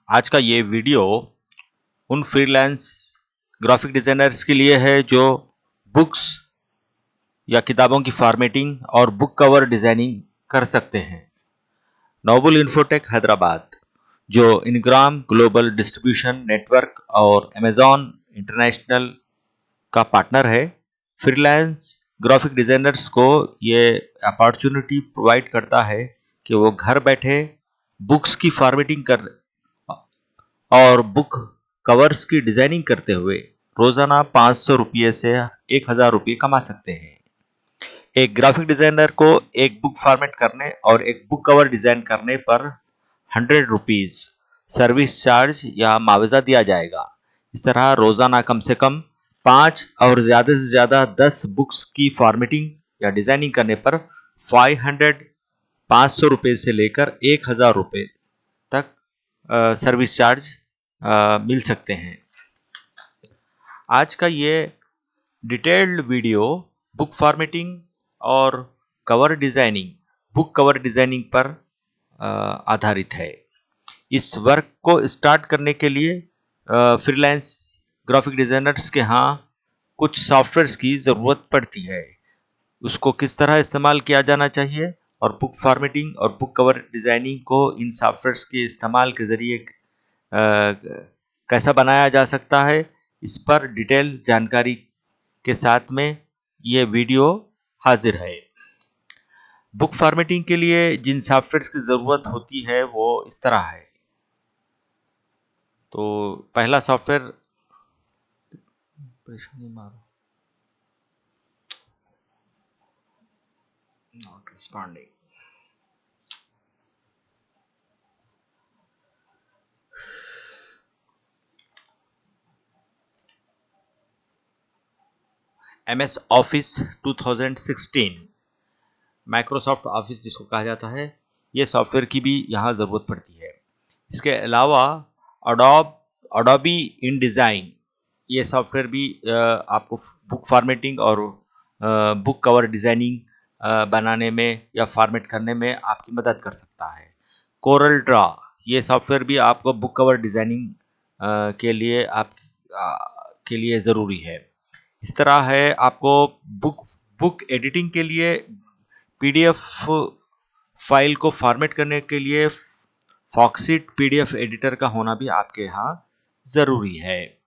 आज का ये वीडियो उन फ्रीलांस ग्राफिक डिजाइनर्स के लिए है जो बुक्स या किताबों की फॉर्मेटिंग और बुक कवर डिजाइनिंग कर सकते हैं। नोबल इन्फोटेक हैदराबाद, जो इनग्राम ग्लोबल डिस्ट्रीब्यूशन नेटवर्क और अमेजॉन इंटरनेशनल का पार्टनर है, फ्रीलांस ग्राफिक डिजाइनर्स को ये अपॉर्चुनिटी प्रोवाइड करता है कि वो घर बैठे बुक्स की फॉर्मेटिंग कर और बुक कवर्स की डिजाइनिंग करते हुए रोजाना 500 रुपये से 1000 रुपये कमा सकते हैं। एक ग्राफिक डिजाइनर को एक बुक फॉर्मेट करने और एक बुक कवर डिजाइन करने पर 100 रुपीज सर्विस चार्ज या मुआवजा दिया जाएगा। इस तरह रोजाना कम से कम 5 और ज्यादा से ज्यादा 10 बुक्स की फॉर्मेटिंग या डिजाइनिंग करने पर 500 रुपये से लेकर 1000 रुपये तक सर्विस चार्ज मिल सकते हैं। आज का ये डिटेल्ड वीडियो बुक फॉर्मेटिंग और बुक कवर डिजाइनिंग पर आधारित है। इस वर्क को स्टार्ट करने के लिए फ्रीलांस ग्राफिक डिजाइनर्स के यहाँ कुछ सॉफ्टवेयर्स की ज़रूरत पड़ती है। उसको किस तरह इस्तेमाल किया जाना चाहिए और बुक फॉर्मेटिंग और बुक कवर डिजाइनिंग को इन सॉफ्टवेयर्स के इस्तेमाल के जरिए कैसा बनाया जा सकता है, इस पर डिटेल जानकारी के साथ में ये वीडियो हाजिर है। बुक फॉर्मेटिंग के लिए जिन सॉफ्टवेयर्स की ज़रूरत होती है वो इस तरह है। तो पहला सॉफ्टवेयर परेशानी मारो not responding. MS office 2016, Microsoft office जिसको कहा जाता है, ये सॉफ्टवेयर की भी यहाँ ज़रूरत पड़ती है। इसके अलावा अडोबी इन डिज़ाइन, ये सॉफ्टवेयर भी आपको बुक फॉर्मेटिंग और बुक कवर डिज़ाइनिंग बनाने में या फॉर्मेट करने में आपकी मदद कर सकता है। कोरल ड्रा, ये सॉफ्टवेयर भी आपको बुक कवर डिज़ाइनिंग के लिए ज़रूरी है। इस तरह है आपको बुक एडिटिंग के लिए PDF फाइल को फॉर्मेट करने के लिए फॉक्सिट PDF एडिटर का होना भी आपके यहाँ ज़रूरी है।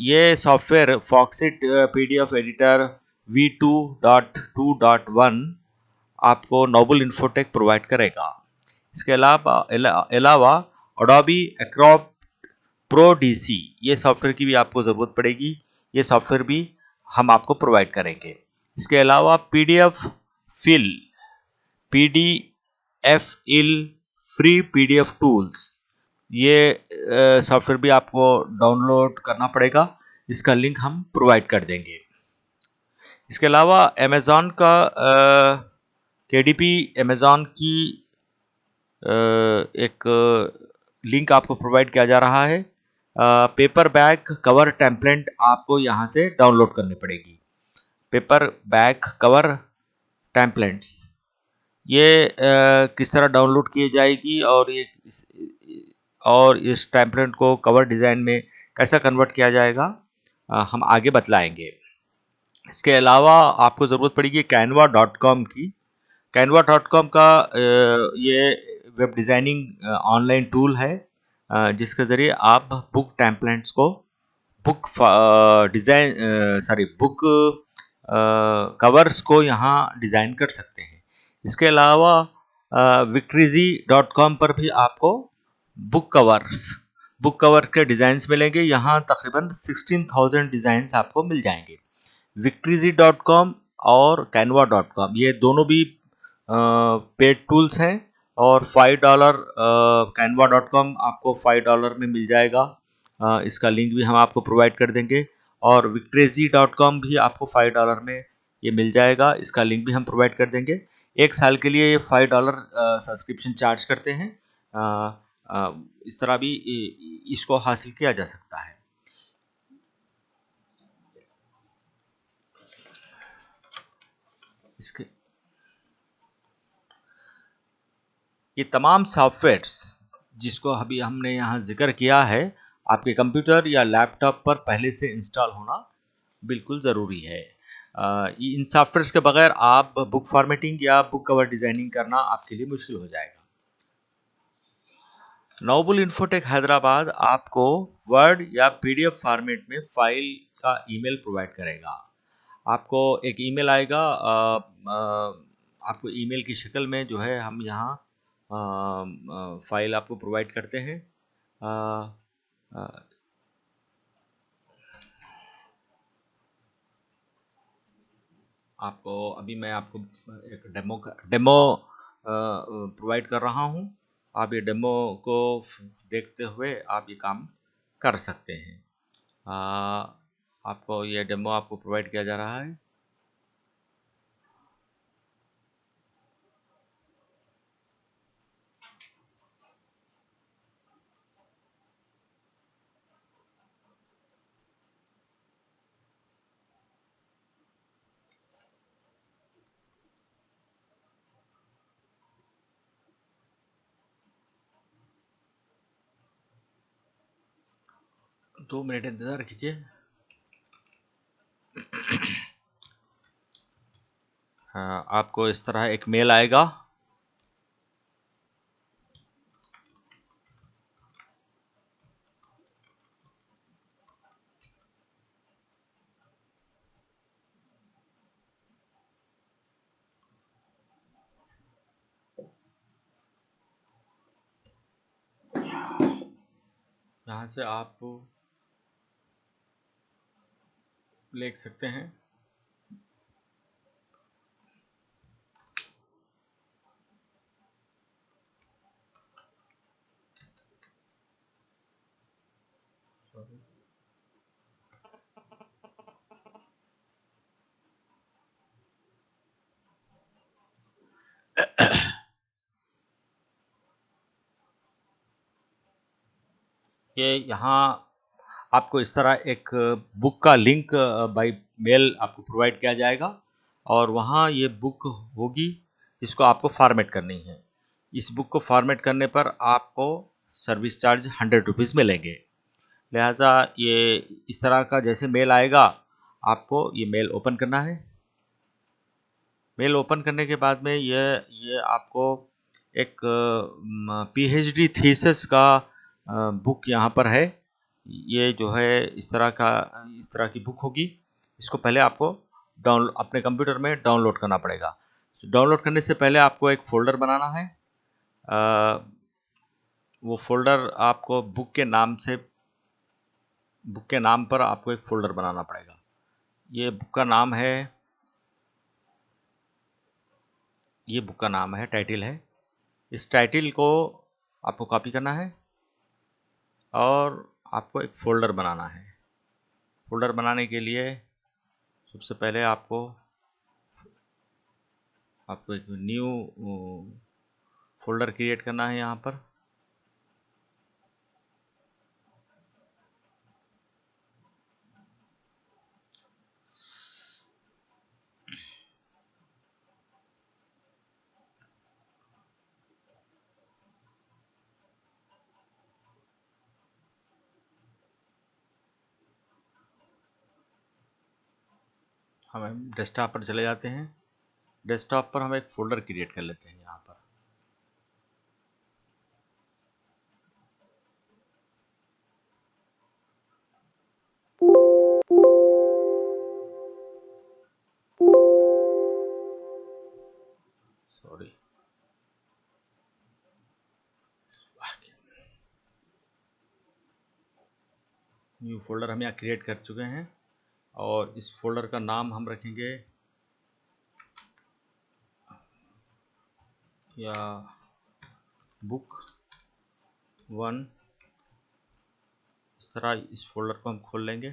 ये software Foxit PDF editor V2.2.1 आपको नोबल इन्फोटेक प्रोवाइड करेगा। इसके अलावा अडोबी एक्रोब प्रो DC, ये सॉफ्टवेयर की भी आपको ज़रूरत पड़ेगी। ये सॉफ्टवेयर भी हम आपको प्रोवाइड करेंगे। इसके अलावा PDF इल फ्री PDF टूल्स, ये सॉफ्टवेयर भी आपको डाउनलोड करना पड़ेगा। इसका लिंक हम प्रोवाइड कर देंगे। इसके अलावा अमेज़ॉन का KDP अमेज़ॉन की एक लिंक आपको प्रोवाइड किया जा रहा है। पेपर बैग कवर टेम्पलेट आपको यहाँ से डाउनलोड करनी पड़ेगी। पेपर बैग कवर टेम्पलेट्स, ये किस तरह डाउनलोड की जाएगी और इस टेम्पलेट को कवर डिज़ाइन में कैसा कन्वर्ट किया जाएगा, हम आगे बतलाएंगे। इसके अलावा आपको ज़रूरत पड़ेगी canva.com की। canva.com का ये वेब डिज़ाइनिंग ऑनलाइन टूल है, जिसके ज़रिए आप बुक टेम्पलेट्स को बुक कवर्स को यहाँ डिज़ाइन कर सकते हैं। इसके अलावा victory.com पर भी आपको बुक कवर के डिज़ाइंस मिलेंगे। यहाँ तकरीबन 16,000 डिज़ाइंस आपको मिल जाएंगे। victory.com और canva.com, ये दोनों भी पेड टूल्स हैं और $5 canva.com आपको $5 में मिल जाएगा। इसका लिंक भी हम आपको प्रोवाइड कर देंगे और victory.com भी आपको $5 में ये मिल जाएगा। इसका लिंक भी हम प्रोवाइड कर देंगे। 1 साल के लिए ये $5 सब्सक्रिप्शन चार्ज करते हैं। इस तरह भी इसको हासिल किया जा सकता है। इसके ये तमाम सॉफ्टवेयर्स जिसको अभी हमने यहाँ जिक्र किया है, आपके कंप्यूटर या लैपटॉप पर पहले से इंस्टॉल होना बिल्कुल ज़रूरी है। इन सॉफ्टवेयर्स के बगैर आप बुक फॉर्मेटिंग या बुक कवर डिज़ाइनिंग करना आपके लिए मुश्किल हो जाएगा। नोबल इन्फोटेक हैदराबाद आपको वर्ड या पीडीएफ फॉर्मेट में फाइल का ईमेल प्रोवाइड करेगा। आपको एक ईमेल आएगा, आपको ईमेल की शक्ल में जो है हम यहाँ फाइल आपको प्रोवाइड करते हैं। अ, अ, आपको अभी मैं आपको एक डेमो प्रोवाइड कर रहा हूँ। आप ये डेमो को देखते हुए आप ये काम कर सकते हैं। आपको ये डेमो आपको प्रोवाइड किया जा रहा है। दो मिनट इंतज़ार कीजिए। हाँ, आपको इस तरह एक मेल आएगा। यहाँ से आप लिख सकते हैं। ये यहाँ आपको इस तरह एक बुक का लिंक बाय मेल आपको प्रोवाइड किया जाएगा और वहाँ ये बुक होगी जिसको आपको फॉर्मेट करनी है। इस बुक को फॉर्मेट करने पर आपको सर्विस चार्ज 100 रुपीज़ मिलेंगे। लिहाजा ये इस तरह का जैसे मेल आएगा, आपको ये मेल ओपन करना है। मेल ओपन करने के बाद में ये आपको एक पीएचडी थीसिस का बुक यहाँ पर है। ये जो है इस तरह की बुक होगी। इसको पहले आपको अपने कंप्यूटर में डाउनलोड करना पड़ेगा। डाउनलोड करने से पहले आपको एक फ़ोल्डर बनाना है। वो फ़ोल्डर आपको बुक के नाम पर आपको एक फ़ोल्डर बनाना पड़ेगा। ये बुक का नाम है टाइटल है। इस टाइटल को आपको कॉपी करना है और आपको एक फ़ोल्डर बनाना है। फ़ोल्डर बनाने के लिए सबसे पहले आपको एक न्यू फ़ोल्डर क्रिएट करना है। यहाँ पर हम डेस्कटॉप पर चले जाते हैं। डेस्कटॉप पर हम एक फ़ोल्डर क्रिएट कर लेते हैं यहाँ पर। सॉरी, न्यू फ़ोल्डर हम यहाँ क्रिएट कर चुके हैं और इस फ़ोल्डर का नाम हम रखेंगे या बुक 1। इस तरह इस फ़ोल्डर को हम खोल लेंगे।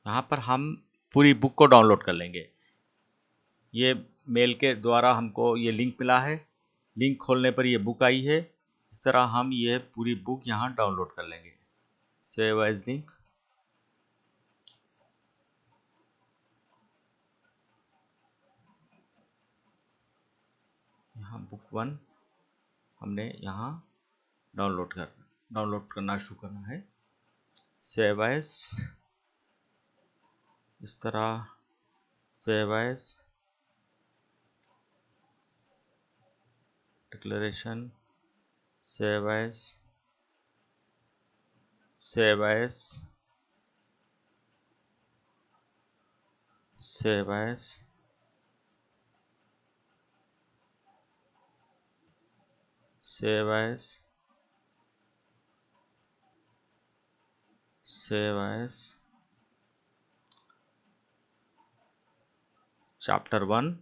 यहाँ पर हम पूरी बुक को डाउनलोड कर लेंगे। ये मेल के द्वारा हमको ये लिंक मिला है। लिंक खोलने पर ये बुक आई है। इस तरह हम ये पूरी बुक यहाँ डाउनलोड कर लेंगे। Save as link. यहाँ बुक 1 हमने यहाँ डाउनलोड करना शुरू करना है। सेव एज, इस तरह save as, declaration, save as, save as, save as, save as, save as, chapter 1,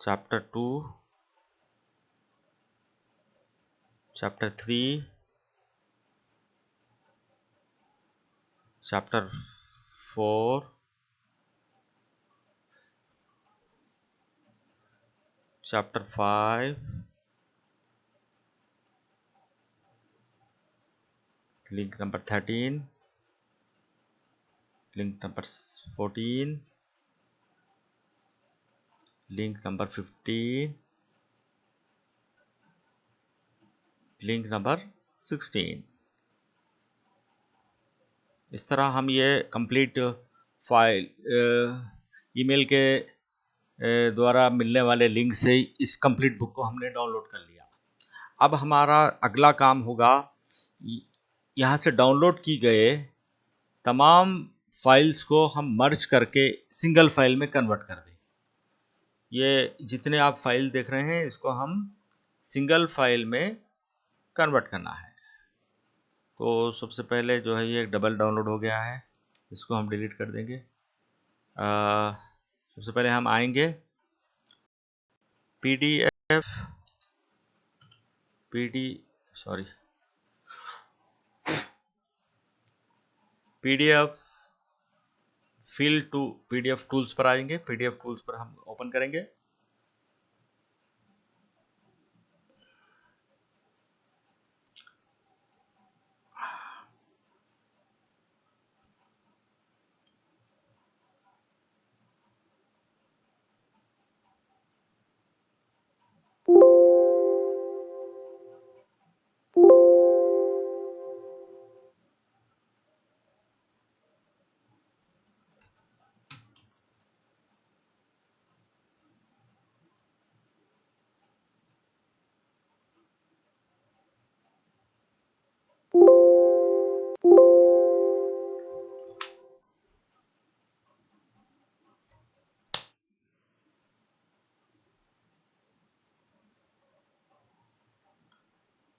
chapter 2, chapter 3, chapter 4, chapter 5, link number 13, link number 14, link number 15, link number 16। इस तरह हम ये कंप्लीट फाइल ईमेल के द्वारा मिलने वाले लिंक से इस कंप्लीट बुक को हमने डाउनलोड कर लिया। अब हमारा अगला काम होगा, यहाँ से डाउनलोड की गए तमाम फाइल्स को हम मर्ज करके सिंगल फाइल में कन्वर्ट कर दें। ये जितने आप फाइल देख रहे हैं इसको हम सिंगल फाइल में कन्वर्ट करना है। तो सबसे पहले जो है ये डबल डाउनलोड हो गया है, इसको हम डिलीट कर देंगे। सबसे पहले हम आएंगे PDF fill to PDF tools पर आएंगे। पीडीएफ टूल्स पर हम ओपन करेंगे।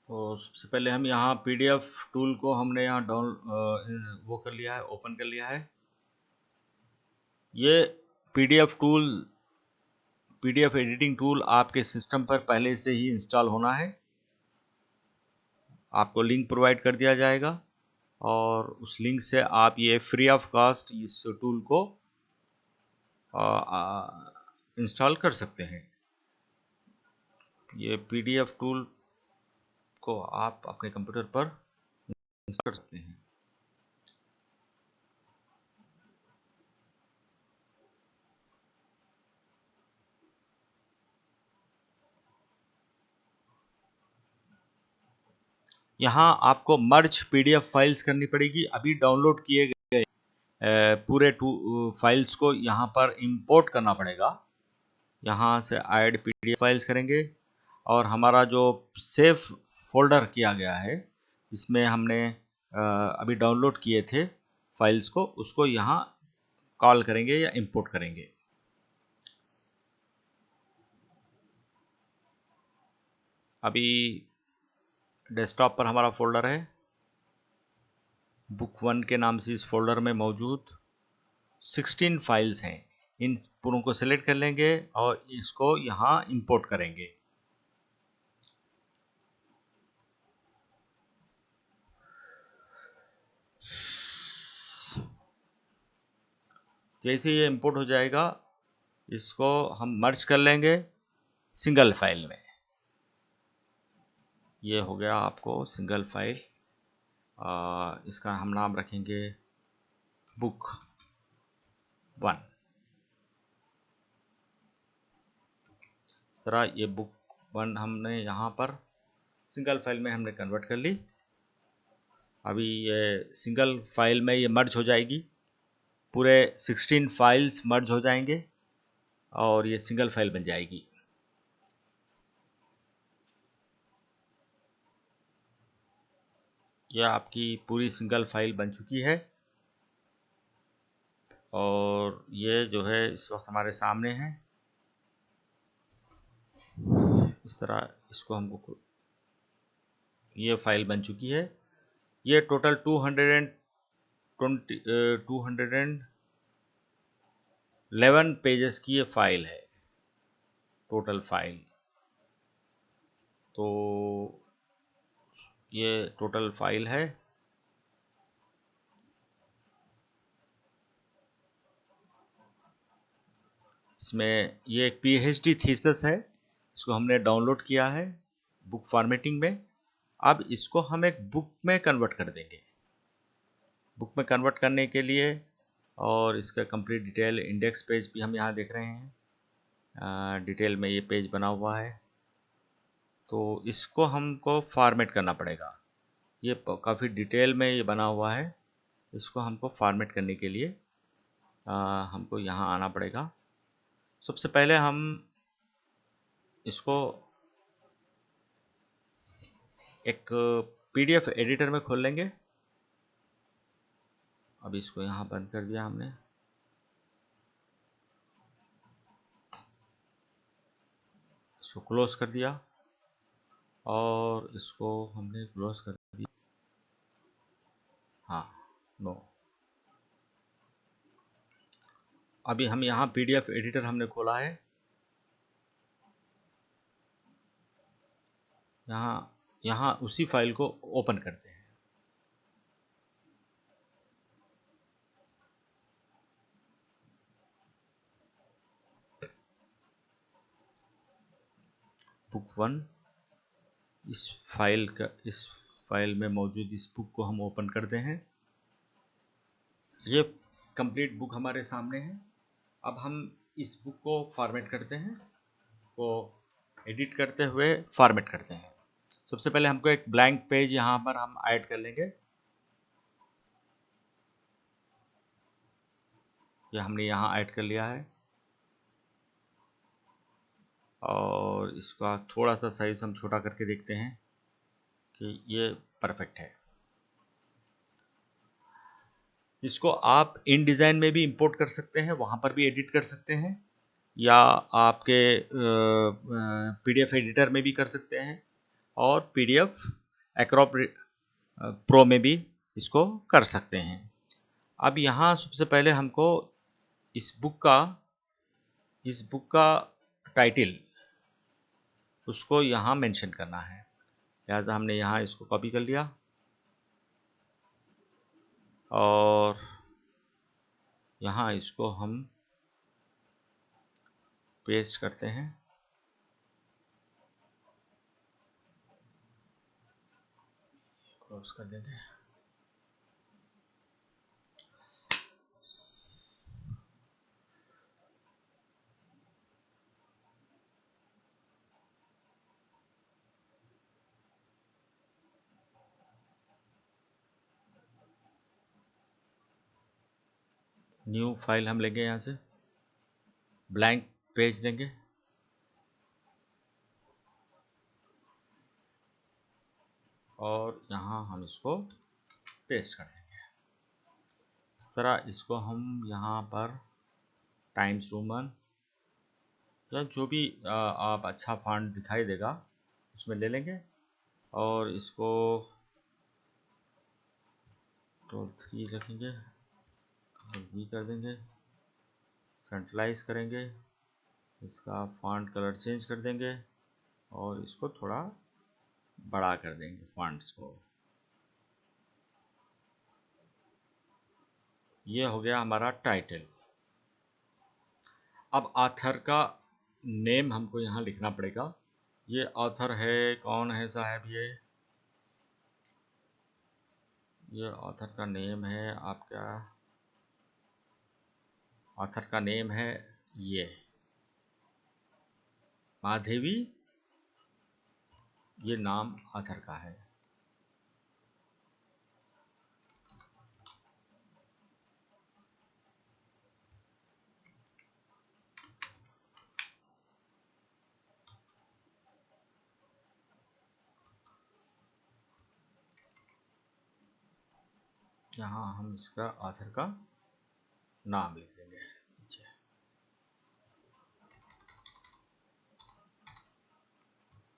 तो सबसे पहले हम यहाँ पीडीएफ टूल को हमने यहाँ वो कर लिया है, ओपन कर लिया है। ये पीडीएफ एडिटिंग टूल आपके सिस्टम पर पहले से ही इंस्टॉल होना है। आपको लिंक प्रोवाइड कर दिया जाएगा और उस लिंक से आप ये फ्री ऑफ कॉस्ट इस टूल को इंस्टॉल कर सकते हैं। ये पीडीएफ टूल को आप अपने कंप्यूटर पर इंस्टॉल कर सकते हैं। यहाँ आपको मर्ज पीडीएफ फाइल्स करनी पड़ेगी। अभी डाउनलोड किए गए पूरे फाइल्स को यहाँ पर इंपोर्ट करना पड़ेगा। यहाँ से ऐड पीडीएफ फाइल्स करेंगे और हमारा जो सेव फोल्डर किया गया है जिसमें हमने अभी डाउनलोड किए थे फाइल्स को, उसको यहाँ कॉल करेंगे या इंपोर्ट करेंगे। अभी डेस्कटॉप पर हमारा फोल्डर है, बुक 1 के नाम से इस फोल्डर में मौजूद 16 फाइल्स हैं। इन पूरों को सिलेक्ट कर लेंगे और इसको यहाँ इंपोर्ट करेंगे। जैसे ये इंपोर्ट हो जाएगा इसको हम मर्ज कर लेंगे सिंगल फाइल में। ये हो गया आपको सिंगल फाइल। इसका हम नाम रखेंगे बुक 1। तरह ये बुक 1 हमने यहाँ पर सिंगल फाइल में हमने कन्वर्ट कर ली। अभी ये सिंगल फाइल में ये मर्ज हो जाएगी, पूरे 16 फाइल्स मर्ज हो जाएंगे और ये सिंगल फाइल बन जाएगी। यह आपकी पूरी सिंगल फाइल बन चुकी है और ये जो है इस वक्त हमारे सामने है। इस तरह इसको हमको, ये फाइल बन चुकी है। ये टोटल 211 पेजेस की ये फाइल है, टोटल फाइल। तो ये टोटल फाइल है। इसमें ये एक पीएचडी थीसिस है, इसको हमने डाउनलोड किया है बुक फॉर्मेटिंग में। अब इसको हम एक बुक में कन्वर्ट कर देंगे। बुक में कन्वर्ट करने के लिए, और इसका कंप्लीट डिटेल इंडेक्स पेज भी हम यहाँ देख रहे हैं, डिटेल में ये पेज बना हुआ है। तो इसको हमको फॉर्मेट करना पड़ेगा। ये काफ़ी डिटेल में ये बना हुआ है। इसको हमको फॉर्मेट करने के लिए हमको यहाँ आना पड़ेगा। सबसे पहले हम इसको एक पीडीएफ एडिटर में खोल लेंगे। अब इसको यहाँ बंद कर दिया हमने। इसको क्लोज कर दिया और इसको हमने क्लोज कर दिया। हाँ, नो। अभी हम यहाँ पीडीएफ एडिटर हमने खोला है। यहाँ उसी फाइल को ओपन करते हैं। बुक 1, इस फाइल में मौजूद इस बुक को हम ओपन करते हैं। ये कंप्लीट बुक हमारे सामने है। अब हम इस बुक को फॉर्मेट करते हैं, को एडिट करते हुए फॉर्मेट करते हैं। सबसे पहले हमको एक ब्लैंक पेज यहाँ पर हम ऐड कर लेंगे। ये हमने यहाँ ऐड कर लिया है और इसका थोड़ा सा साइज हम छोटा करके देखते हैं कि ये परफेक्ट है। इसको आप इन डिज़ाइन में भी इंपोर्ट कर सकते हैं, वहाँ पर भी एडिट कर सकते हैं, या आपके पीडीएफ एडिटर में भी कर सकते हैं, और पीडीएफ एक्रोप प्रो में भी इसको कर सकते हैं। अब यहाँ सबसे पहले हमको इस बुक का टाइटल उसको यहाँ मेंशन करना है। लिहाजा हमने यहाँ इसको कॉपी कर लिया और यहाँ इसको हम पेस्ट करते हैं। क्लोज कर देंगे। न्यू फाइल हम लेंगे, यहाँ से ब्लैंक पेज देंगे और यहाँ हम इसको पेस्ट कर देंगे। इस तरह इसको हम यहाँ पर टाइम्स रोमन या जो भी आप अच्छा फॉन्ट दिखाई देगा उसमें ले लेंगे और इसको तो 3 रखेंगे और भी कर देंगे, सेंट्रलाइज करेंगे, इसका फॉन्ट कलर चेंज कर देंगे और इसको थोड़ा बड़ा कर देंगे फॉन्ट्स को। ये हो गया हमारा टाइटल। अब ऑथर का नेम हमको यहाँ लिखना पड़ेगा। ये ऑथर है, कौन है साहब? ये ऑथर का नेम है आपका, ऑथर का नेम है ये महादेवी ये नाम ऑथर का है। यहाँ हम इसका ऑथर का नाम लिख देंगे।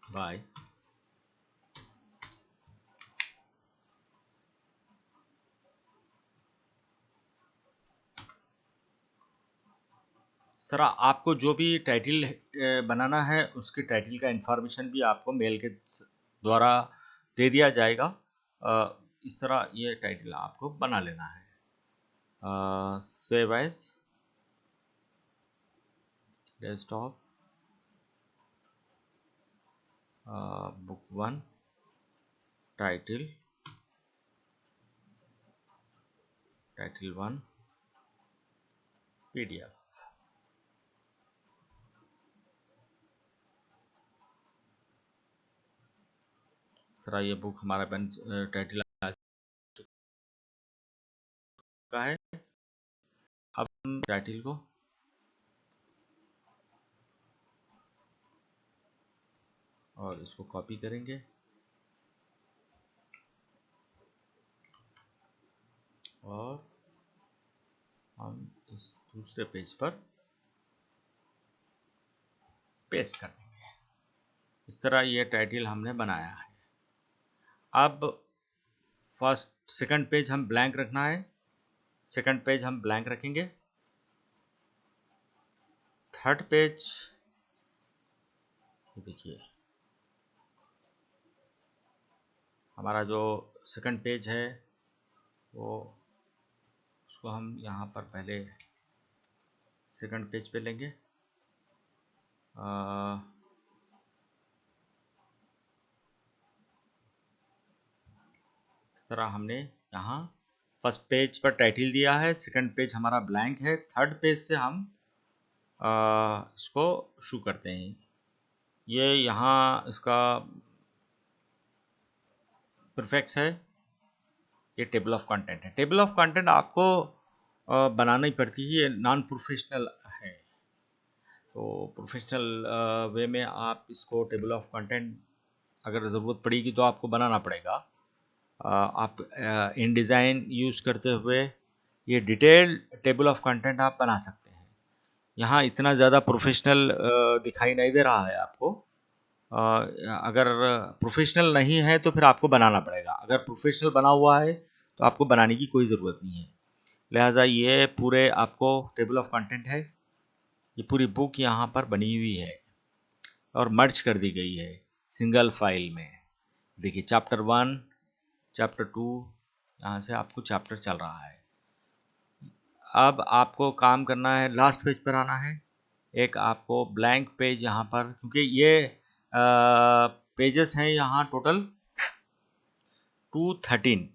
बाय इस तरह आपको जो भी टाइटल बनाना है उसके टाइटल का इंफॉर्मेशन भी आपको मेल के द्वारा दे दिया जाएगा। इस तरह ये टाइटल आपको बना लेना है। Save as desktop book 1 title 1 PDF। इस तरह ये बुक हमारा टाइटल आ चुका है। अब हम टाइटल को और इसको कॉपी करेंगे और हम इस दूसरे पेज पर पेस्ट कर देंगे। इस तरह ये टाइटल हमने बनाया है। अब सेकंड पेज हम ब्लैंक रखना है। सेकंड पेज हम ब्लैंक रखेंगे। थर्ड पेज देखिए हमारा जो सेकंड पेज है वो उसको हम यहाँ पर पहले सेकंड पेज पे लेंगे। इस तरह हमने यहाँ फर्स्ट पेज पर टाइटल दिया है, सेकंड पेज हमारा ब्लैंक है, थर्ड पेज से हम इसको शू करते हैं। ये यहाँ इसका प्रीफिक्स है, ये टेबल ऑफ कंटेंट है। टेबल ऑफ कंटेंट आपको बनाना ही पड़ती है, ये नॉन प्रोफेशनल है। तो प्रोफेशनल वे में आप इसको टेबल ऑफ कंटेंट अगर ज़रूरत पड़ेगी तो आपको बनाना पड़ेगा। आप इन डिज़ाइन यूज़ करते हुए ये डिटेल टेबल ऑफ कंटेंट आप बना सकते हैं। यहाँ इतना ज़्यादा प्रोफेशनल दिखाई नहीं दे रहा है आपको। अगर प्रोफेशनल नहीं है तो फिर आपको बनाना पड़ेगा। अगर प्रोफेशनल बना हुआ है तो आपको बनाने की कोई ज़रूरत नहीं है। लिहाजा ये पूरे आपको टेबल ऑफ कंटेंट है, ये पूरी बुक यहाँ पर बनी हुई है और मर्ज कर दी गई है सिंगल फाइल में। देखिए चैप्टर 1 चैप्टर 2 यहाँ से आपको चैप्टर चल रहा है। अब आपको काम करना है, लास्ट पेज पर आना है। एक आपको ब्लैंक पेज यहाँ पर, क्योंकि ये पेजेस हैं यहाँ टोटल 213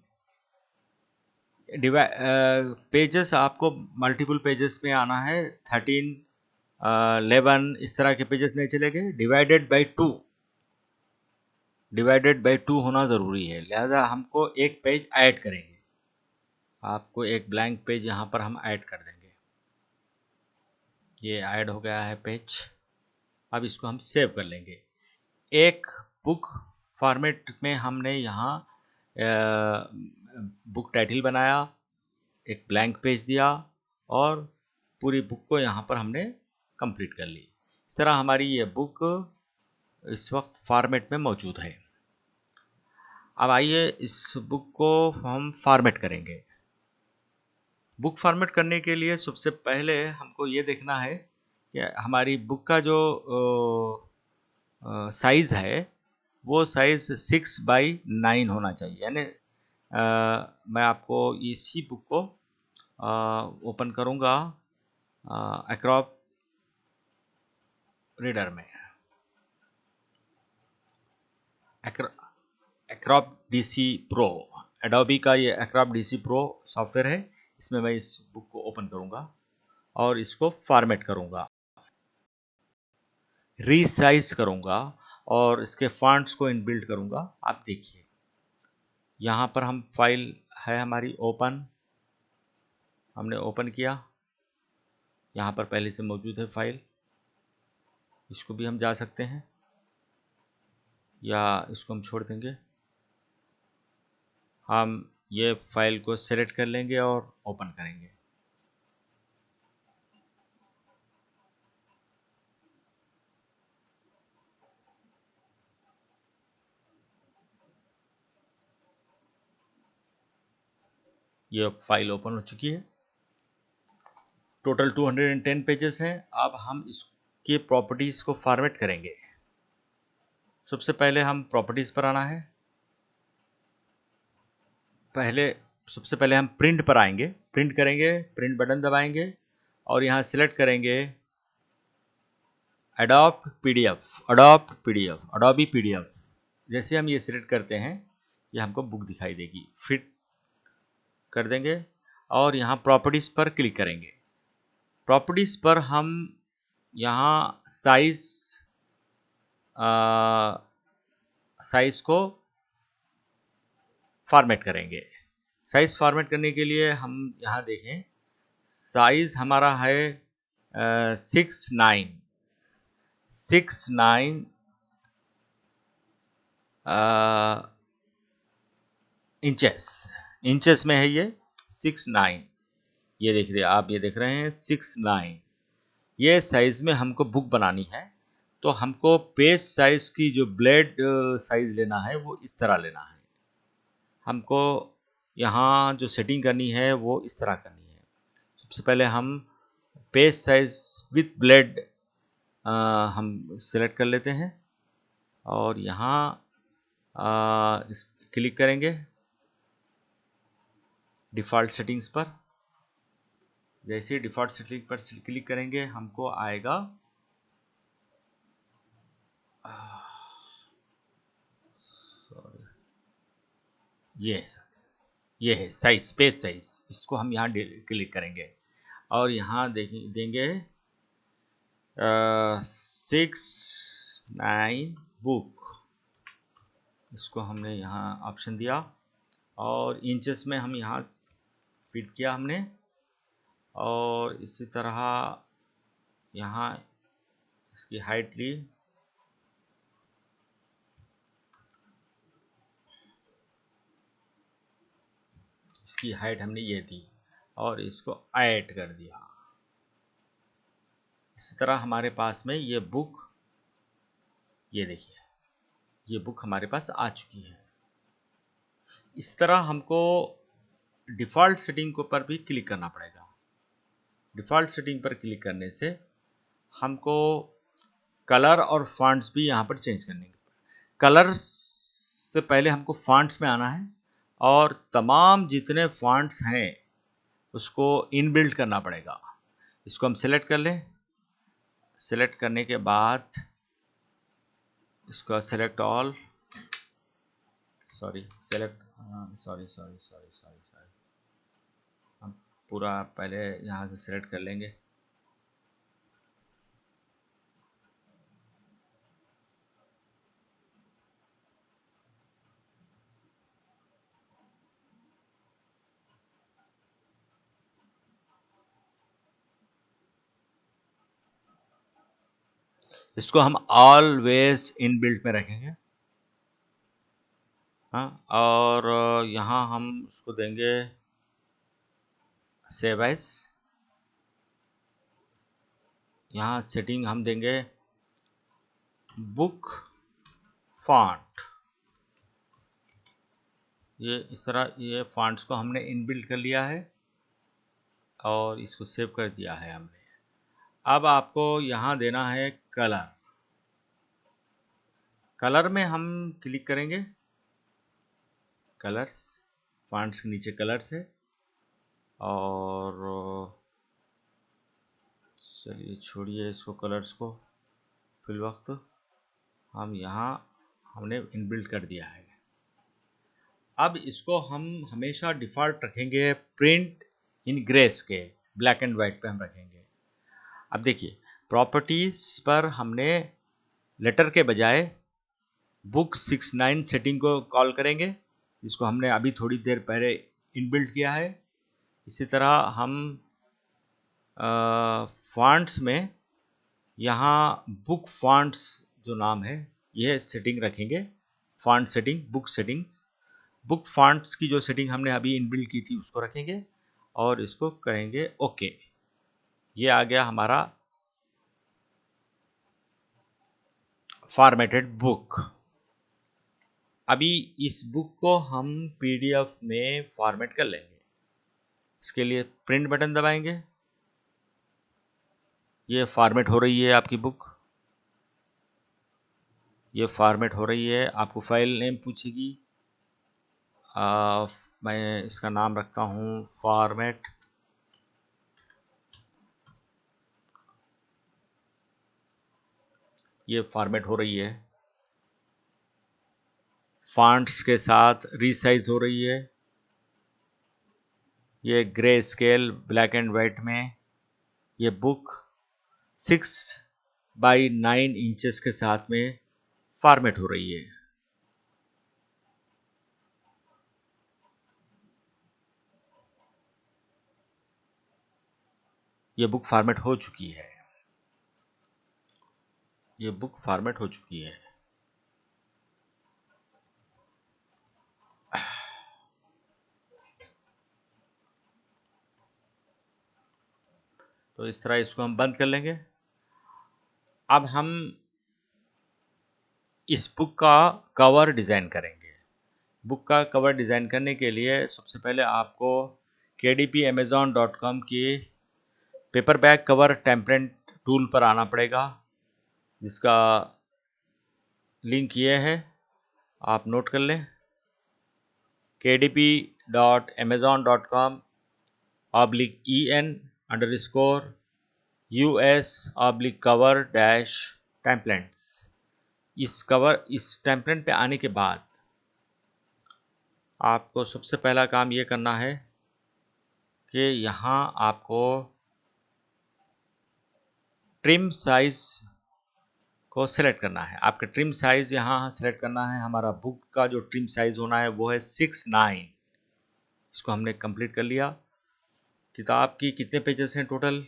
पेजेस। आपको मल्टीपल पेजेस में आना है। 13 11 इस तरह के पेजेस नहीं चलेंगे। डिवाइडेड बाई 2 होना ज़रूरी है। लिहाजा हमको एक पेज ऐड करेंगे। आपको एक ब्लैंक पेज यहाँ पर हम ऐड कर देंगे। ये ऐड हो गया है पेज। अब इसको हम सेव कर लेंगे। एक बुक फॉर्मेट में हमने यहाँ बुक टाइटल बनाया, एक ब्लैंक पेज दिया और पूरी बुक को यहाँ पर हमने कंप्लीट कर ली। इस तरह हमारी ये बुक इस वक्त फॉर्मेट में मौजूद है। अब आइए इस बुक को हम फॉर्मेट करेंगे। बुक फॉर्मेट करने के लिए सबसे पहले हमको ये देखना है कि हमारी बुक का जो साइज़ है वो साइज़ 6:9 होना चाहिए। यानी मैं आपको इसी बुक को ओपन करूँगा एक्रोप रीडर में। एक्रोप DC प्रो, एडोबी का ये एक्रोप DC प्रो सॉफ्टवेयर है। इसमें मैं इस बुक को ओपन करूँगा और इसको फॉर्मेट करूँगा। रीसाइज करूँगा और इसके फॉन्ट्स को इनबिल्ट करूँगा। आप देखिए यहाँ पर हम फाइल है हमारी ओपन, हमने ओपन किया, यहाँ पर पहले से मौजूद है फाइल, इसको भी हम जा सकते हैं या इसको हम छोड़ देंगे। हम ये फाइल को सेलेक्ट कर लेंगे और ओपन करेंगे। ये फाइल ओपन हो चुकी है। टोटल 210 पेजेस हैं। अब हम इसके प्रॉपर्टीज़ को फॉर्मेट करेंगे। सबसे पहले हम प्रॉपर्टीज़ पर आना है। सबसे पहले हम प्रिंट पर आएंगे, प्रिंट करेंगे, प्रिंट बटन दबाएंगे और यहाँ सिलेक्ट करेंगे अडोबी पीडीएफ। जैसे हम ये सिलेक्ट करते हैं ये हमको बुक दिखाई देगी। फिट कर देंगे और यहाँ प्रॉपर्टीज़ पर क्लिक करेंगे। प्रॉपर्टीज़ पर हम यहाँ साइज को फॉर्मेट करेंगे। साइज फॉर्मेट करने के लिए हम यहाँ देखें, साइज हमारा है 69 इंचेस में है ये 69। ये देखिए आप ये देख रहे हैं 69। ये साइज में हमको बुक बनानी है तो हमको पेज साइज की जो ब्लेड साइज लेना है वो इस तरह लेना है। हमको यहाँ जो सेटिंग करनी है वो इस तरह करनी है। सबसे पहले हम पेज साइज विथ ब्लेड हम सिलेक्ट कर लेते हैं और यहाँ क्लिक करेंगे डिफ़ॉल्ट सेटिंग्स पर। जैसे डिफ़ॉल्ट सेटिंग पर क्लिक करेंगे हमको आएगा ये है साइज, पेज साइज। इसको हम यहाँ क्लिक करेंगे और यहाँ देंगे 69 बुक। इसको हमने यहाँ ऑप्शन दिया और इंचेस में हम यहाँ फिट किया हमने और इसी तरह यहाँ इसकी हाइट ली, इसकी हाइट हमने ये दी और इसको ऐड कर दिया। इसी तरह हमारे पास में ये बुक, ये देखिए ये बुक हमारे पास आ चुकी है। इस तरह हमको डिफ़ॉल्ट सेटिंग को पर भी क्लिक करना पड़ेगा। डिफ़ॉल्ट सेटिंग पर क्लिक करने से हमको कलर और फॉन्ट्स भी यहाँ पर चेंज करने के। कलर से पहले हमको फॉन्ट्स में आना है और तमाम जितने फॉन्ट्स हैं उसको इनबिल्ट करना पड़ेगा। इसको हम सिलेक्ट कर लें। सिलेक्ट करने के बाद इसको सेलेक्ट ऑल, सॉरी हम पूरा पहले यहाँ से सिलेक्ट कर लेंगे। इसको हम ऑलवेज इनबिल्ट में रखेंगे। हाँ, और यहाँ हम उसको देंगे सेव एज। यहाँ सेटिंग हम देंगे बुक फॉन्ट। ये इस तरह ये फॉन्ट्स को हमने इनबिल्ट कर लिया है और इसको सेव कर दिया है हमने। अब आपको यहाँ देना है कलर। कलर में हम क्लिक करेंगे, कलर्स, फॉन्ट्स के नीचे कलर्स है और चलिए छोड़िए इसको, कलर्स को फिल वक्त हम यहाँ हमने इनबिल्ट कर दिया है। अब इसको हम हमेशा डिफ़ॉल्ट रखेंगे print in grey scale, black and white पे हम रखेंगे। अब देखिए प्रॉपर्टीज़ पर हमने लेटर के बजाय बुक 69 सेटिंग को कॉल करेंगे, जिसको हमने अभी थोड़ी देर पहले इनबिल्ट किया है। इसी तरह हम फॉन्ट्स में यहाँ बुक फॉन्ट्स जो नाम है यह सेटिंग रखेंगे, font setting, book settings. Book fonts की जो सेटिंग हमने अभी इनबिल्ट की थी उसको रखेंगे और इसको करेंगे ओके। ये आ गया हमारा फॉर्मेटेड बुक। अभी इस बुक को हम पीडीएफ में फॉर्मेट कर लेंगे। इसके लिए प्रिंट बटन दबाएंगे। ये फॉर्मेट हो रही है आपकी बुक, ये फॉर्मेट हो रही है। आपको फाइल नेम पूछेगी, मैं इसका नाम रखता हूँ फॉर्मेट। ये फॉर्मेट हो रही है, फॉन्ट्स के साथ रीसाइज हो रही है। ये grey scale black and white में ये बुक 6x9 इंचेस के साथ में फॉर्मेट हो रही है। ये बुक फॉर्मेट हो चुकी है, ये बुक फॉर्मेट हो चुकी है। तो इस तरह इसको हम बंद कर लेंगे। अब हम इस बुक का कवर डिज़ाइन करेंगे। बुक का कवर डिज़ाइन करने के लिए सबसे पहले आपको kdpamazon.com की paper bag cover template tool पर आना पड़ेगा, जिसका लिंक ये है, आप नोट कर लें। kdp.amazon.com/en_us/cover-templates। इस टेम्पलेट पे आने के बाद आपको सबसे पहला काम ये करना है कि यहाँ आपको ट्रिम साइज को सिलेक्ट करना है। आपका ट्रिम साइज यहाँ सिलेक्ट करना है। हमारा बुक का जो ट्रिम साइज होना है वो है 6:9। इसको हमने कंप्लीट कर लिया। किताब की कितने पेजेस हैं टोटल?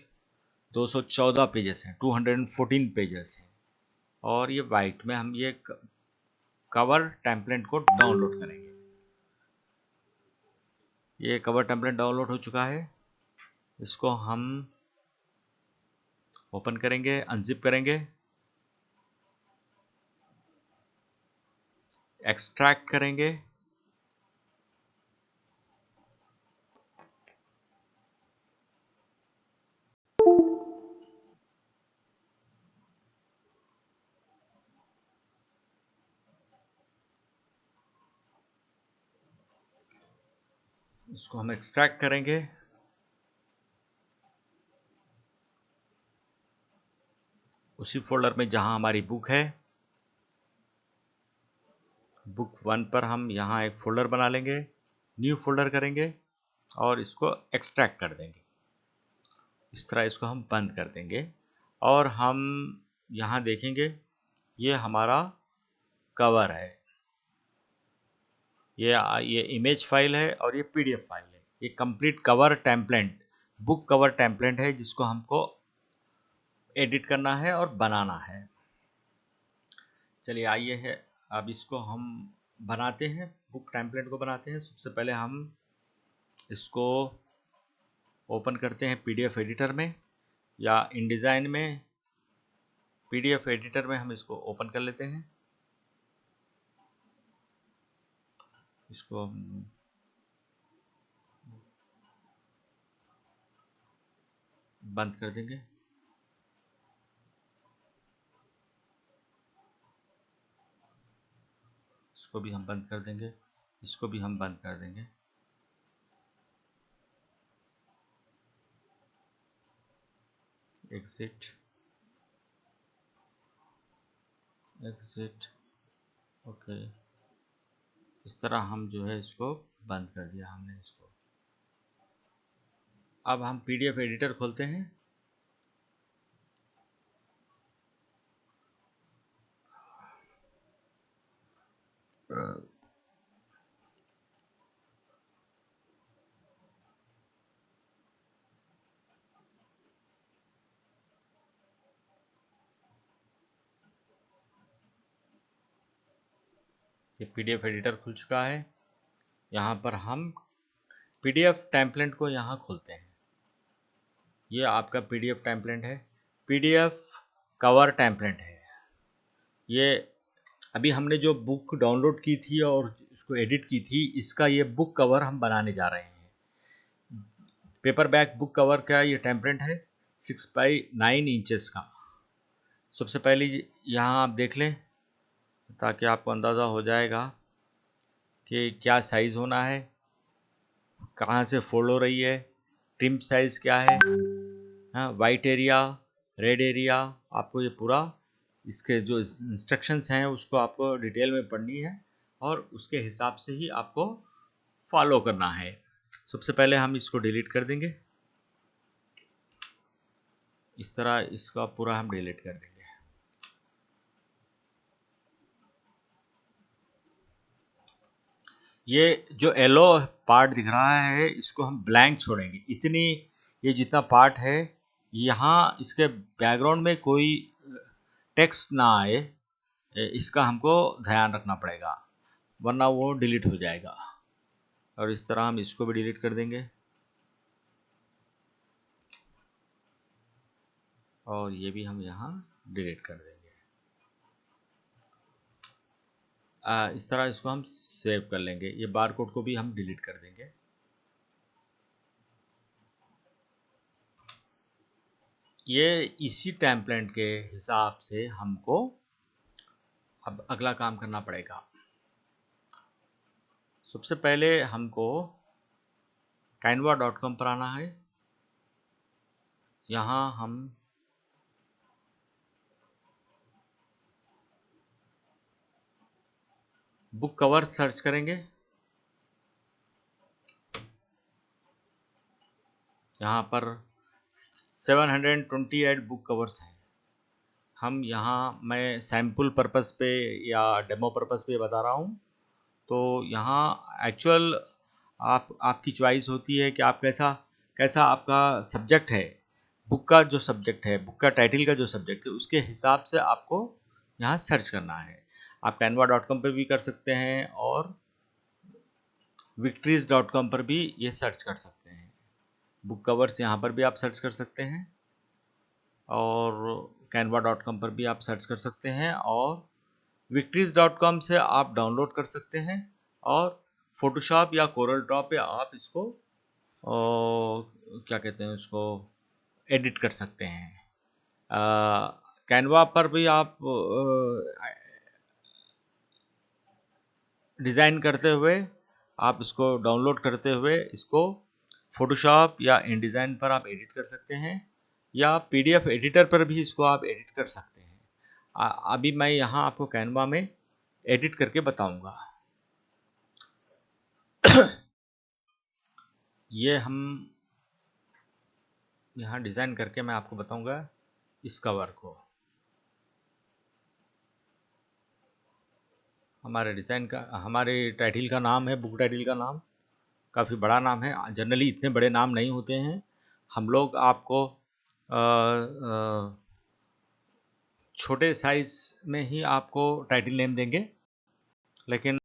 214 पेजेस हैं, 214 पेजेस हैं। और ये वाइट में हम ये कवर टेम्पलेट को डाउनलोड करेंगे। ये कवर टेम्पलेट डाउनलोड हो चुका है। इसको हम ओपन करेंगे, अनजिप करेंगे, एक्सट्रैक्ट करेंगे। इसको हम एक्सट्रैक्ट करेंगे। उसी फोल्डर में जहां हमारी बुक है, बुक 1 पर हम यहाँ एक फोल्डर बना लेंगे, न्यू फोल्डर करेंगे और इसको एक्सट्रैक्ट कर देंगे। इस तरह इसको हम बंद कर देंगे और हम यहाँ देखेंगे ये हमारा कवर है। ये इमेज फाइल है और ये पीडीएफ फाइल है। ये complete cover template, book cover template है, जिसको हमको एडिट करना है और बनाना है। चलिए आइए है, अब इसको हम बनाते हैं, बुक टेम्पलेट को बनाते हैं। सबसे पहले हम इसको ओपन करते हैं पीडीएफ एडिटर में या इनडिज़ाइन में। पीडीएफ एडिटर में हम इसको ओपन कर लेते हैं। इसको बंद कर देंगे। इसको भी हम बंद कर देंगे। इसको भी हम बंद कर देंगे। Exit, exit, okay. इस तरह हम जो है इसको बंद कर दिया हमने इसको। अब हम पीडीएफ एडिटर खोलते हैं। ये PDF एडिटर खुल चुका है। यहाँ पर हम PDF टेम्पलेट को यहाँ खोलते हैं। ये आपका PDF टेम्पलेट है, PDF कवर टेम्पलेट है। ये अभी हमने जो बुक डाउनलोड की थी और इसको एडिट की थी, इसका ये बुक कवर हम बनाने जा रहे हैं। पेपर बैक बुक कवर का ये टेम्पलेट है 6x9 इंचेस का। सबसे पहले यहाँ आप देख लें ताकि आपको अंदाज़ा हो जाएगा कि क्या साइज़ होना है, कहाँ से फोल्ड हो रही है, ट्रिम साइज़ क्या है, हाँ, वाइट एरिया, रेड एरिया, आपको ये पूरा इसके जो इंस्ट्रक्शंस हैं उसको आपको डिटेल में पढ़नी है और उसके हिसाब से ही आपको फॉलो करना है। सबसे पहले हम इसको डिलीट कर देंगे। इस तरह इसका पूरा हम डिलीट कर देंगे। ये जो येलो पार्ट दिख रहा है इसको हम ब्लैंक छोड़ेंगे। इतनी ये जितना पार्ट है यहाँ इसके बैकग्राउंड में कोई टेक्स्ट ना आए, इसका हमको ध्यान रखना पड़ेगा, वरना वो डिलीट हो जाएगा। और इस तरह हम इसको भी डिलीट कर देंगे और ये भी हम यहाँ डिलीट कर देंगे। इस तरह इसको हम सेव कर लेंगे। ये बार कोड को भी हम डिलीट कर देंगे। ये इसी टेम्पलेट के हिसाब से हमको अब अगला काम करना पड़ेगा। सबसे पहले हमको canva.com पर आना है। यहाँ हम बुक कवर सर्च करेंगे। यहाँ पर 728 बुक कवर्स हैं। हम यहाँ मैं सैम्पल पर्पस पे या डेमो पर्पस पे बता रहा हूँ। तो यहाँ एक्चुअल आपकी चॉइस होती है कि आप कैसा आपका सब्जेक्ट है, बुक का जो सब्जेक्ट है, बुक का टाइटल का जो सब्जेक्ट है, उसके हिसाब से आपको यहाँ सर्च करना है। आप canva.com पे भी कर सकते हैं और victories.com पर भी ये सर्च कर सकते हैं। बुक कवर्स यहाँ पर भी आप सर्च कर सकते हैं और canva.com पर भी आप सर्च कर सकते हैं और victories.com से आप डाउनलोड कर सकते हैं और फोटोशॉप या कोरल ड्रॉ पे आप इसको क्या कहते हैं उसको एडिट कर सकते हैं। कैनवा पर भी आप डिज़ाइन करते हुए, आप इसको डाउनलोड करते हुए इसको फोटोशॉप या InDesign पर आप एडिट कर सकते हैं या PDF एडिटर पर भी इसको आप एडिट कर सकते हैं। अभी मैं यहाँ आपको कैनवा में एडिट करके बताऊंगा। ये हम यहाँ डिज़ाइन करके मैं आपको बताऊंगा इस कवर को। हमारे डिज़ाइन का, हमारे टाइटल का नाम है, बुक टाइटल का नाम काफ़ी बड़ा नाम है। जनरली इतने बड़े नाम नहीं होते हैं। हम लोग आपको छोटे साइज में ही आपको टाइटल नेम देंगे, लेकिन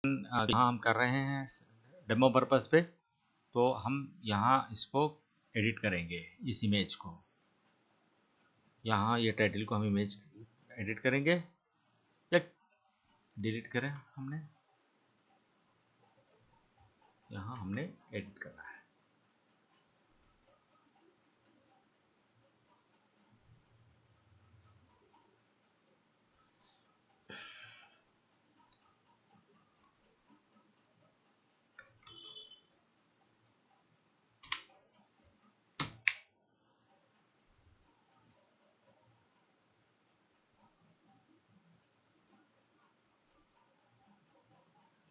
यहाँ हम कर रहे हैं डेमो पर्पस पे, तो हम यहाँ इसको एडिट करेंगे। इस इमेज को यहाँ ये टाइटल को हम इमेज एडिट करेंगे या डिलीट करें, हमने यहाँ हमने एडिट करना है।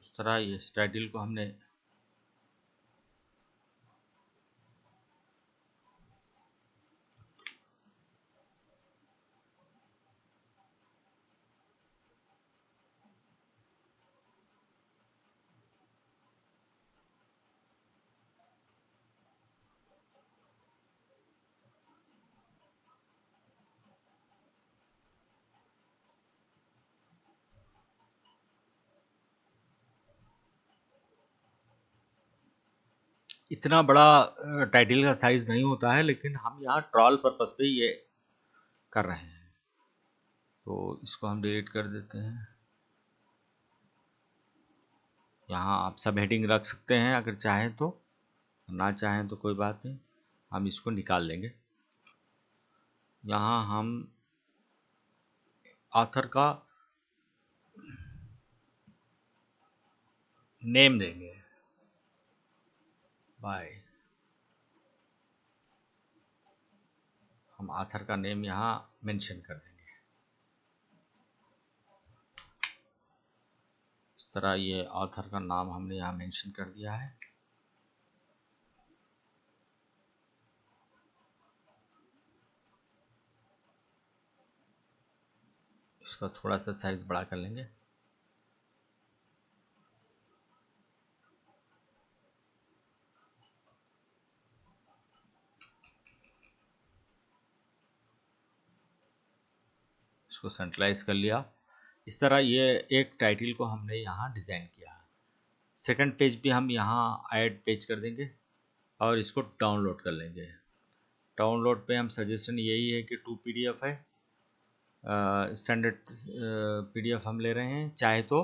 इस तरह ये टाइटल को हमने इतना बड़ा टाइटल का साइज नहीं होता है, लेकिन हम यहाँ ट्रॉल पर्पस पे ये कर रहे हैं। तो इसको हम डिलीट कर देते हैं। यहाँ आप सब हेडिंग रख सकते हैं अगर चाहें तो, ना चाहें तो कोई बात नहीं, हम इसको निकाल लेंगे। यहाँ हम ऑथर का नेम देंगे, बाय। हम ऑथर का नेम यहाँ मेंशन कर देंगे। इस तरह ये ऑथर का नाम हमने यहाँ मेंशन कर दिया है। इसका थोड़ा सा साइज बड़ा कर लेंगे। इसको सेंट्रलाइज कर लिया। इस तरह ये एक टाइटल को हमने यहाँ डिज़ाइन किया। सेकंड पेज भी हम यहाँ ऐड पेज कर देंगे और इसको डाउनलोड कर लेंगे। डाउनलोड पे हम सजेशन यही है कि 2 PDF है, स्टैंडर्ड PDF हम ले रहे हैं। चाहे तो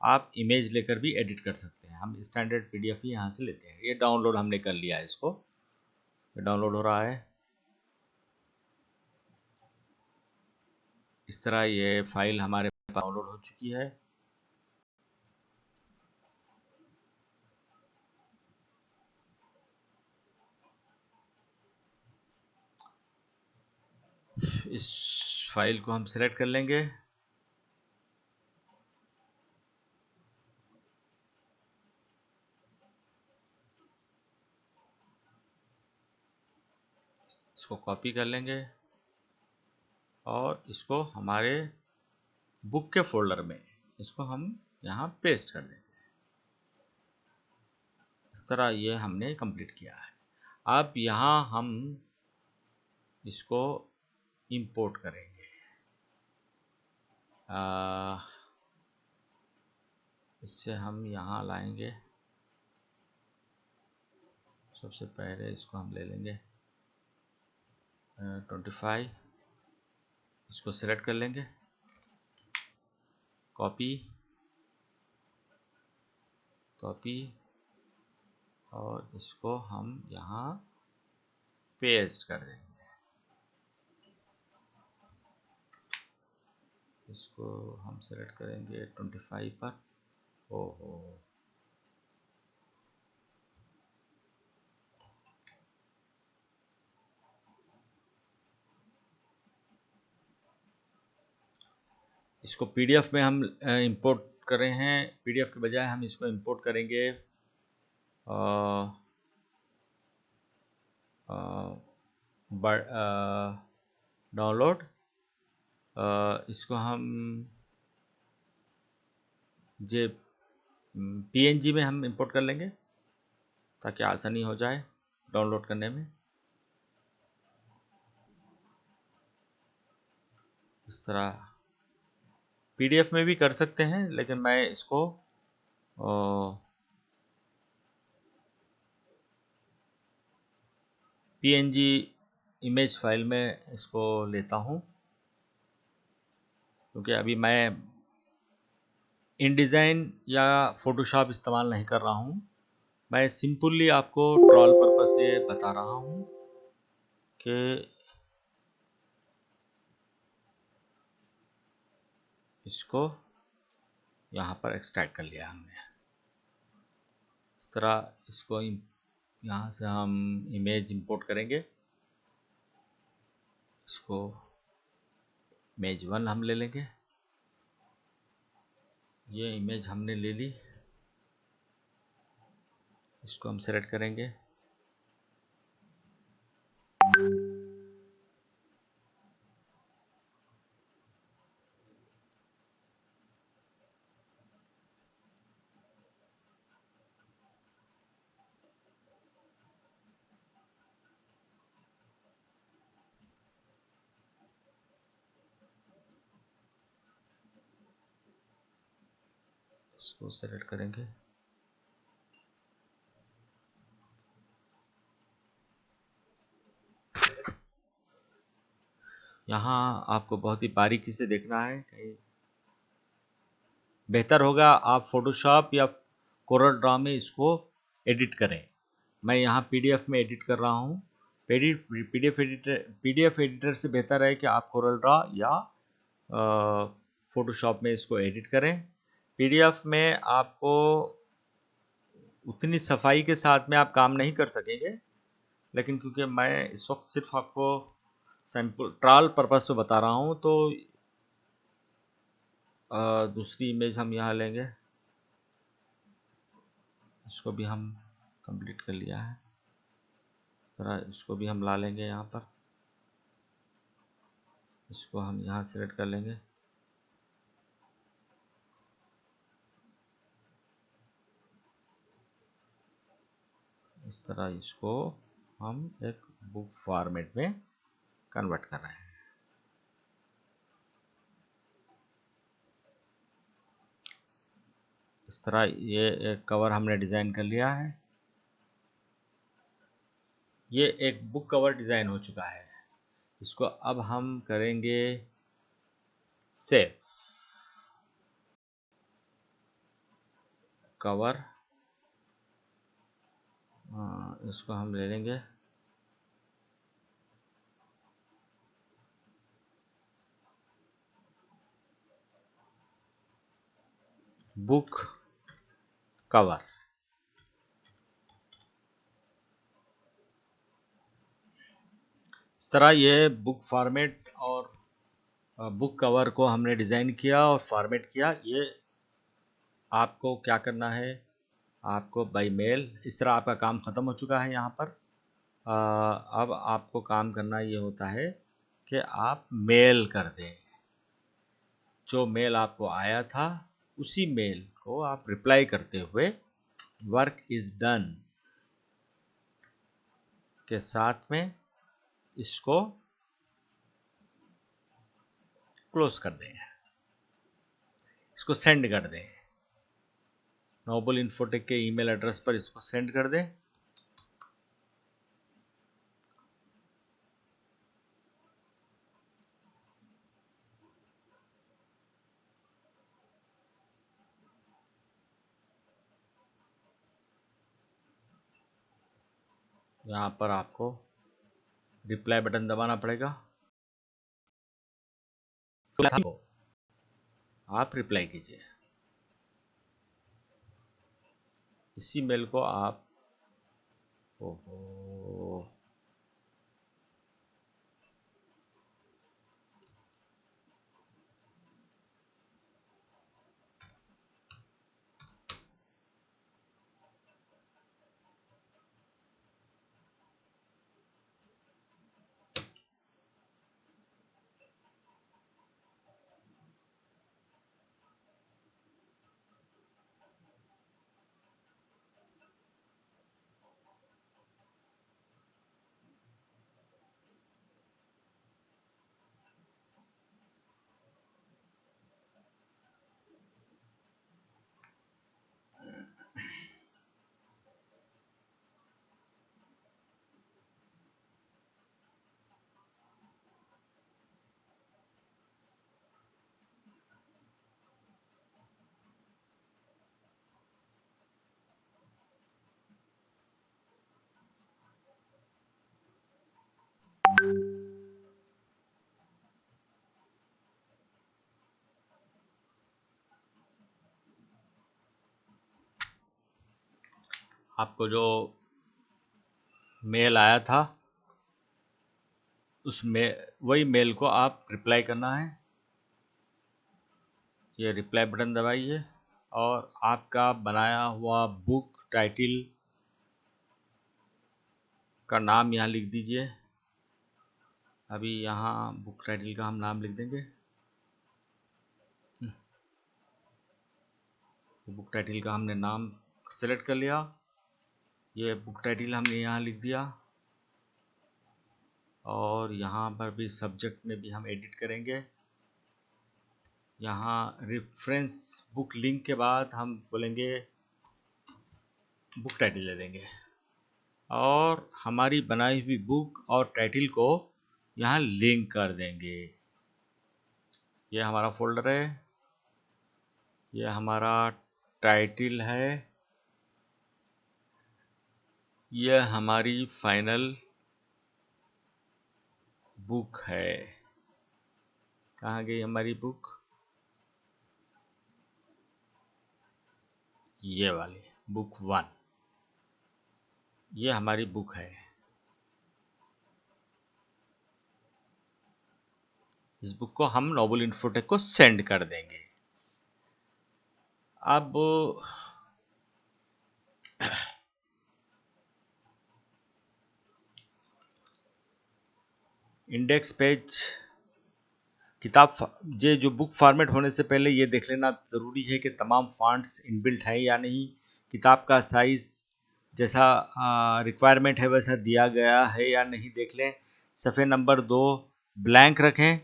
आप इमेज लेकर भी एडिट कर सकते हैं, हम स्टैंडर्ड PDF ही यहाँ से लेते हैं। ये डाउनलोड हमने कर लिया है, इसको डाउनलोड हो रहा है। इस तरह ये फाइल हमारे पास डाउनलोड हो चुकी है। इस फाइल को हम सेलेक्ट कर लेंगे। इसको कॉपी कर लेंगे और इसको हमारे बुक के फोल्डर में इसको हम यहाँ पेस्ट कर देंगे। इस तरह ये हमने कंप्लीट किया है। अब यहाँ हम इसको इंपोर्ट करेंगे। इससे हम यहाँ लाएंगे। सबसे पहले इसको हम ले लेंगे 25, इसको सेलेक्ट कर लेंगे, कॉपी कॉपी, और इसको हम यहाँ पेस्ट कर देंगे। इसको हम सेलेक्ट करेंगे 25 पर। ओहो, इसको PDF में हम इंपोर्ट कर रहे हैं। PDF के बजाय हम इसको इंपोर्ट करेंगे डाउनलोड। इसको हम जे PNG में हम इंपोर्ट कर लेंगे ताकि आसानी हो जाए डाउनलोड करने में। इस तरह PDF में भी कर सकते हैं, लेकिन मैं इसको PNG इमेज फाइल में इसको लेता हूँ, क्योंकि अभी मैं InDesign या फोटोशॉप इस्तेमाल नहीं कर रहा हूँ। मैं सिंपली आपको ट्रॉल पर्पस पे बता रहा हूँ कि इसको यहाँ पर एक्सट्रैक्ट कर लिया हमने। इस तरह इसको यहाँ से हम इमेज इंपोर्ट करेंगे। इसको इमेज 1 हम ले लेंगे। ये इमेज हमने ले ली, इसको हम सेलेक्ट करेंगे। इसको सेलेक्ट करेंगे। यहाँ आपको बहुत ही बारीकी से देखना है। कहीं बेहतर होगा आप फोटोशॉप या कोरल ड्रॉ में इसको एडिट करें। मैं यहाँ पीडीएफ में एडिट कर रहा हूँ। पीडीएफ एडिटर से बेहतर है कि आप कोरल ड्रॉ या फोटोशॉप में इसको एडिट करें। पीडीएफ में आपको उतनी सफाई के साथ में आप काम नहीं कर सकेंगे, लेकिन क्योंकि मैं इस वक्त सिर्फ आपको सैम्पल ट्रायल पर्पस पे बता रहा हूँ, तो दूसरी इमेज हम यहाँ लेंगे। इसको भी हम कंप्लीट कर लिया है। इस तरह इसको भी हम ला लेंगे यहाँ पर। इसको हम यहाँ सेलेक्ट कर लेंगे। इस तरह इसको हम एक बुक फॉर्मेट में कन्वर्ट कर रहे हैं। इस तरह ये एक कवर हमने डिज़ाइन कर लिया है। ये एक बुक कवर डिज़ाइन हो चुका है। इसको अब हम करेंगे सेव। कवर इसको हम ले लेंगे। Book cover. इस तरह ये बुक फॉर्मेट और बुक कवर को हमने डिज़ाइन किया और फॉर्मेट किया। ये आपको क्या करना है, आपको बाई मेल, इस तरह आपका काम ख़त्म हो चुका है यहाँ पर। अब आपको काम करना ये होता है कि आप मेल कर दें। जो मेल आपको आया था उसी मेल को आप रिप्लाई करते हुए वर्क इज़ डन के साथ में इसको क्लोज कर दें, इसको सेंड कर दें। नोबल इन्फोटेक के ईमेल एड्रेस पर इसको सेंड कर दें। यहाँ पर आपको रिप्लाई बटन दबाना पड़ेगा। आप रिप्लाई कीजिए। इसी मेल को आप ओहो आपको जो मेल आया था उस वही मेल को आप रिप्लाई करना है। ये रिप्लाई बटन दबाइए और आपका बनाया हुआ बुक टाइटल का नाम यहाँ लिख दीजिए। अभी यहाँ बुक टाइटल का हम नाम लिख देंगे। बुक टाइटल का हमने नाम सेलेक्ट कर लिया। ये बुक टाइटल हमने यहाँ लिख दिया और यहाँ पर भी सब्जेक्ट में भी हम एडिट करेंगे। यहाँ रेफरेंस बुक लिंक के बाद हम बोलेंगे बुक टाइटल ले देंगे और हमारी बनाई हुई बुक और टाइटल को यहाँ लिंक कर देंगे। ये हमारा फोल्डर है, ये हमारा टाइटल है, ये हमारी फाइनल बुक है। कहाँ गई हमारी बुक? ये वाली बुक 1, ये हमारी बुक है। इस बुक को हम नोबल इन्फोटेक को सेंड कर देंगे। अब इंडेक्स पेज किताब ये जो बुक फॉर्मेट होने से पहले ये देख लेना ज़रूरी है कि तमाम फॉन्ट्स इनबिल्ट है या नहीं, किताब का साइज़ जैसा रिक्वायरमेंट है वैसा दिया गया है या नहीं देख लें। सफ़े नंबर 2 ब्लैंक रखें,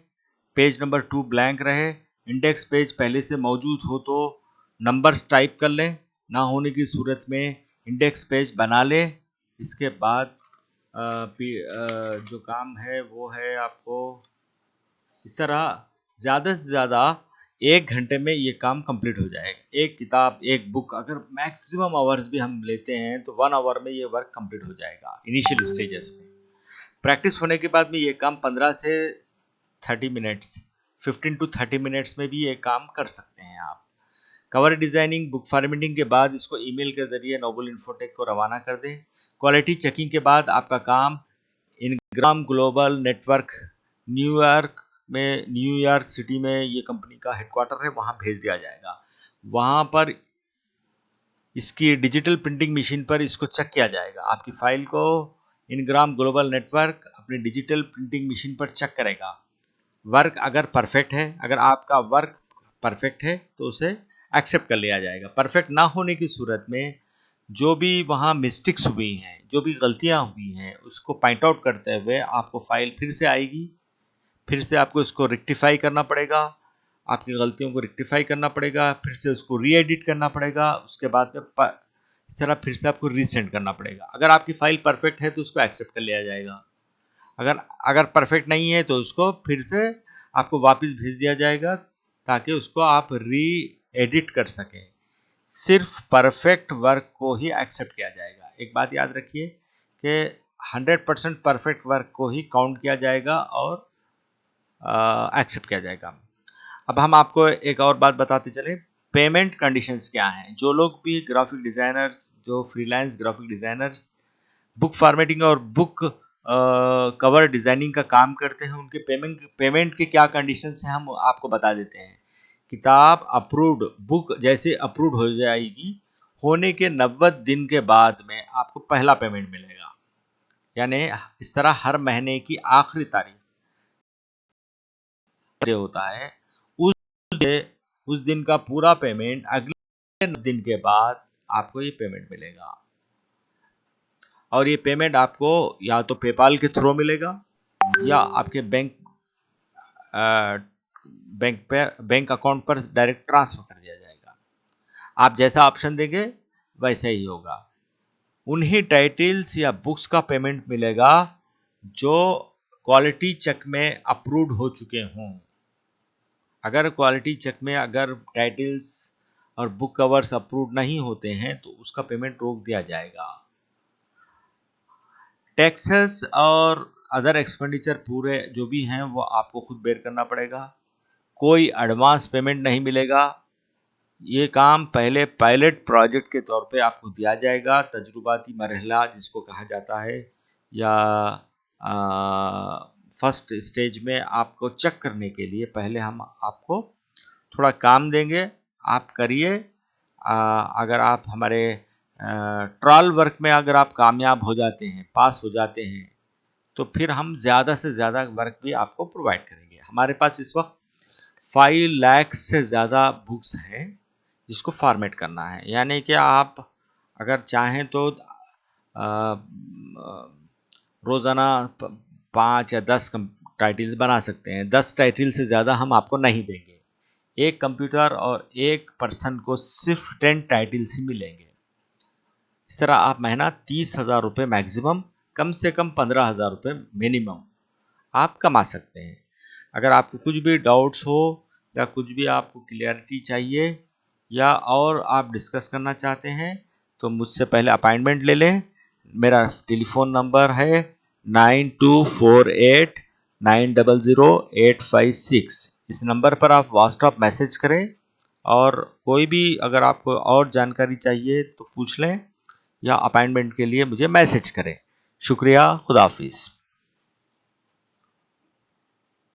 पेज नंबर 2 ब्लैंक रहे। इंडेक्स पेज पहले से मौजूद हो तो नंबर्स टाइप कर लें, ना होने की सूरत में इंडेक्स पेज बना लें। इसके बाद जो काम है वो है आपको इस तरह ज़्यादा से ज़्यादा 1 घंटे में ये काम कंप्लीट हो जाएगा। एक किताब, एक बुक अगर मैक्सिमम आवर्स भी हम लेते हैं तो 1 आवर में ये वर्क कंप्लीट हो जाएगा इनिशियल स्टेजेस में। प्रैक्टिस होने के बाद में ये काम 15 से 30 मिनट्स 15 टू 30 मिनट्स में भी ये काम कर सकते हैं आप। कवर डिज़ाइनिंग, बुक फॉर्मेटिंग के बाद इसको ईमेल के ज़रिए नोबल इन्फोटेक को रवाना कर दें। क्वालिटी चेकिंग के बाद आपका काम Ingram global network New York city में ये कंपनी का हेडक्वार्टर है, वहाँ भेज दिया जाएगा। वहाँ पर इसकी डिजिटल प्रिंटिंग मशीन पर इसको चेक किया जाएगा। आपकी फाइल को इनग्राम ग्लोबल नेटवर्क अपनी डिजिटल प्रिंटिंग मशीन पर चेक करेगा। वर्क अगर परफेक्ट है, अगर आपका वर्क परफेक्ट है तो उसे एक्सेप्ट कर लिया जाएगा। परफेक्ट ना होने की सूरत में जो भी वहाँ मिस्टेक्स हुई हैं, जो भी गलतियाँ हुई हैं, उसको पॉइंट आउट करते हुए आपको फाइल फिर से आएगी, फिर से आपको इसको रेक्टिफाई करना पड़ेगा, आपकी गलतियों को रेक्टिफाई करना पड़ेगा, फिर से उसको री एडिट करना पड़ेगा, उसके बाद में इस तरह फिर से आपको रीसेंड करना पड़ेगा। अगर आपकी फाइल परफेक्ट है तो उसको एक्सेप्ट कर लिया जाएगा। अगर अगर परफेक्ट नहीं है तो उसको फिर से आपको वापस भेज दिया जाएगा ताकि उसको आप री एडिट कर सकें। सिर्फ परफेक्ट वर्क को ही एक्सेप्ट किया जाएगा। एक बात याद रखिए कि 100% परफेक्ट वर्क को ही काउंट किया जाएगा और एक्सेप्ट किया जाएगा। अब हम आपको एक और बात बताते चले, पेमेंट कंडीशंस क्या हैं। जो लोग भी ग्राफिक डिज़ाइनर्स, जो freelance graphic designers book formatting और बुक कवर डिज़ाइनिंग का काम करते हैं, उनके पेमेंट के क्या कंडीशंस हैं हम आपको बता देते हैं। किताब अप्रूव्ड, बुक जैसे अप्रूव्ड हो जाएगी, होने के 90 दिन के बाद में आपको पहला पेमेंट मिलेगा। यानी इस तरह हर महीने की आखिरी तारीख जो होता है उस दिन का पूरा पेमेंट अगले दिन के बाद आपको ये पेमेंट मिलेगा। और ये पेमेंट आपको या तो पेपाल के थ्रू मिलेगा या आपके बैंक अकाउंट पर डायरेक्ट ट्रांसफर कर दिया जाएगा। आप जैसा ऑप्शन देंगे वैसा ही होगा। उन्हीं टाइटल्स या बुक्स का पेमेंट मिलेगा जो क्वालिटी चेक में अप्रूव्ड हो चुके हों। अगर क्वालिटी चेक में अगर टाइटल्स और बुक कवर्स अप्रूव्ड नहीं होते हैं तो उसका पेमेंट रोक दिया जाएगा। टैक्सेस और अदर एक्सपेंडिचर पूरे जो भी हैं वो आपको खुद बेयर करना पड़ेगा। कोई एडवांस पेमेंट नहीं मिलेगा। ये काम पहले पायलट प्रोजेक्ट के तौर पे आपको दिया जाएगा, तजुर्बाती मरहला जिसको कहा जाता है, या फर्स्ट स्टेज में आपको चेक करने के लिए पहले हम आपको थोड़ा काम देंगे, आप करिए। अगर आप हमारे ट्रायल वर्क में अगर आप कामयाब हो जाते हैं, पास हो जाते हैं, तो फिर हम ज़्यादा से ज़्यादा वर्क भी आपको प्रोवाइड करेंगे। हमारे पास इस वक्त 5 लाख से ज़्यादा बुक्स हैं जिसको फॉर्मेट करना है। यानी कि आप अगर चाहें तो रोज़ाना 5 या 10 टाइटल्स बना सकते हैं। 10 टाइटल से ज़्यादा हम आपको नहीं देंगे। एक कंप्यूटर और एक पर्सन को सिर्फ 10 टाइटल्स ही मिलेंगे। इस तरह आप महीना 30,000 रुपये मैक्सिमम, कम से कम 15,000 रुपये मिनिमम आप कमा सकते हैं। अगर आपको कुछ भी डाउट्स हो या कुछ भी आपको क्लियरिटी चाहिए या और आप डिस्कस करना चाहते हैं तो मुझसे पहले अपॉइंटमेंट ले लें। मेरा टेलीफोन नंबर है 9248900856। इस नंबर पर आप व्हाट्सएप मैसेज करें और कोई भी अगर आपको और जानकारी चाहिए तो पूछ लें या अपॉइंटमेंट के लिए मुझे मैसेज करें। शुक्रिया, खुदा हाफिज़।